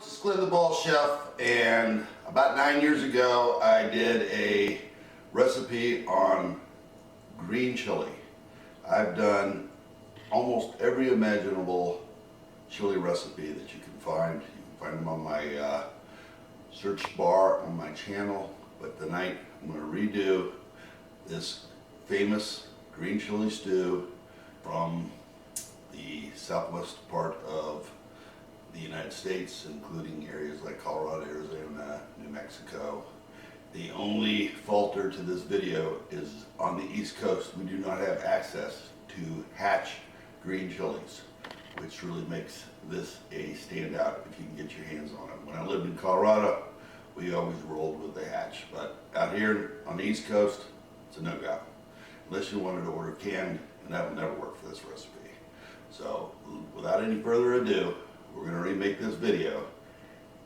This is Glenn the Ball Chef, and about 9 years ago I did a recipe on green chili. I've done almost every imaginable chili recipe that you can find. You can find them on my search bar on my channel, but tonight I'm going to redo this famous green chili stew from the southwest part of the United States, including areas like Colorado, Arizona, New Mexico. The only falter to this video is on the East Coast. We do not have access to Hatch green chilies, which really makes this a standout if you can get your hands on it. When I lived in Colorado, we always rolled with the Hatch, but out here on the East Coast, it's a no-go. Unless you wanted to order canned, and that will never work for this recipe. So, without any further ado, we're going to remake this video,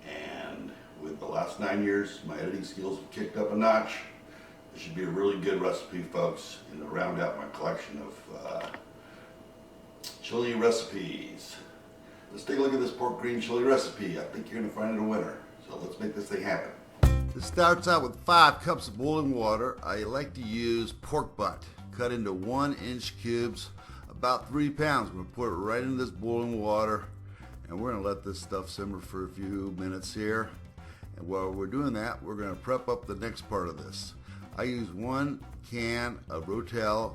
and with the last 9 years, my editing skills have kicked up a notch. This should be a really good recipe, folks, and to round out my collection of chili recipes. Let's take a look at this pork green chili recipe. I think you're going to find it a winner. So let's make this thing happen. This starts out with 5 cups of boiling water. I like to use pork butt, cut into 1-inch cubes, about 3 pounds. I'm going to put it right into this boiling water, and we're going to let this stuff simmer for a few minutes here. And while we're doing that, we're going to prep up the next part of this. I use 1 can of Rotel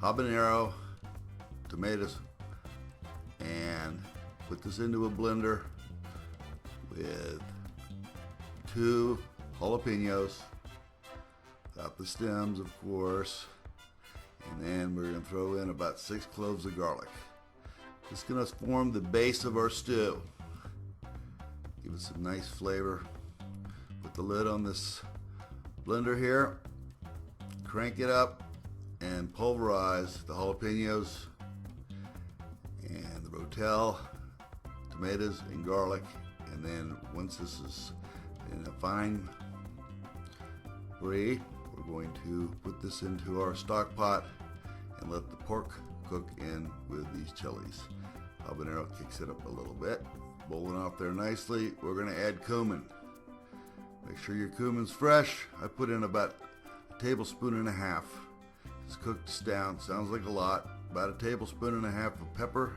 habanero tomatoes and put this into a blender with 2 jalapenos, without the stems, of course, and then we're going to throw in about 6 cloves of garlic. It's going to form the base of our stew. Give it some nice flavor. Put the lid on this blender here, crank it up, and pulverize the jalapenos and the Rotel tomatoes and garlic. And then once this is in a fine brie, we're going to put this into our stock pot and let the pork cook in with these chilies. Habanero kicks it up a little bit. Bowling off there nicely. We're going to add cumin. Make sure your cumin's fresh. I put in about a tablespoon and a half. Just cook this down. Sounds like a lot. About a tablespoon and a half of pepper,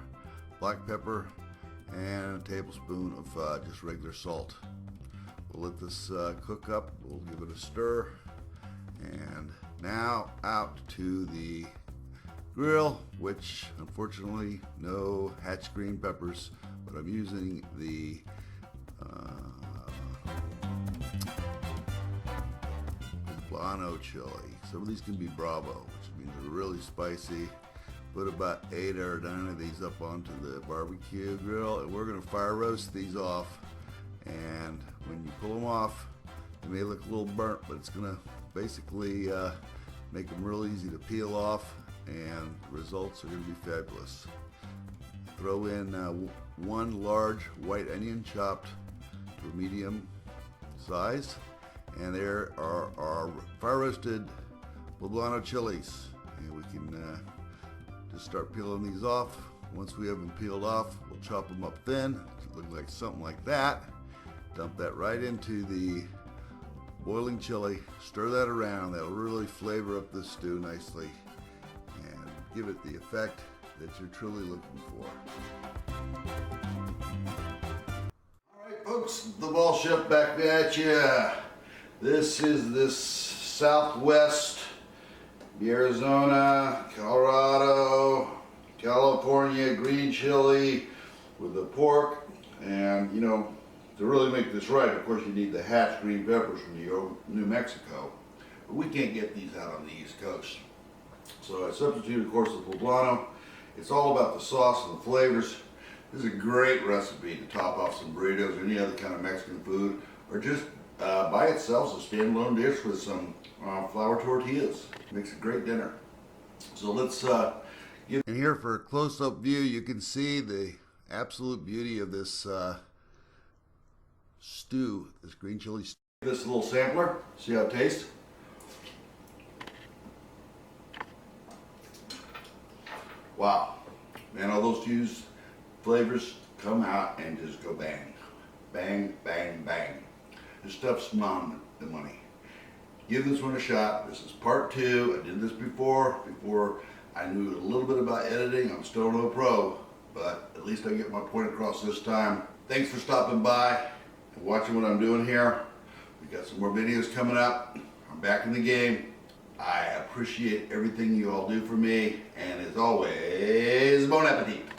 black pepper, and a tablespoon of just regular salt. We'll let this cook up. We'll give it a stir. And now out to the grill, which unfortunately no Hatch green peppers, but I'm using the poblano chili. Some of these can be Bravo, which means they're really spicy. Put about 8 or 9 of these up onto the barbecue grill, and we're going to fire roast these off. And when you pull them off, they may look a little burnt, but it's going to basically make them real easy to peel off, and the results are going to be fabulous. Throw in 1 large white onion chopped to a medium size, and there are our fire roasted poblano chilies, and we can just start peeling these off. Once we have them peeled off, we'll chop them up thin to look like something like that. Dump that right into the boiling chili, stir that around. That'll really flavor up this stew nicely and give it the effect that you're truly looking for. All right, folks, the Ball Chef back at you. This is this Southwest Arizona, Colorado, California green chili with the pork. And you know, to really make this right, of course, you need the Hatch green peppers from New Mexico. But we can't get these out on the East Coast. So I substitute, of course, the poblano. It's all about the sauce and the flavors. This is a great recipe to top off some burritos or any other kind of Mexican food, or just by itself, a standalone dish with some flour tortillas. Makes a great dinner. So let's give. And here for a close-up view, you can see the absolute beauty of this stew, this green chili stew. This little sampler, see how it tastes. Wow, man, all those fused flavors come out and just go bang. Bang, bang, bang. This stuff's not the money. Give this one a shot. This is part 2. I did this before I knew a little bit about editing. I'm still no pro, but at least I get my point across this time. Thanks for stopping by and watching what I'm doing here. We got some more videos coming up. I'm back in the game. I appreciate everything you all do for me, and as always, bon appetit.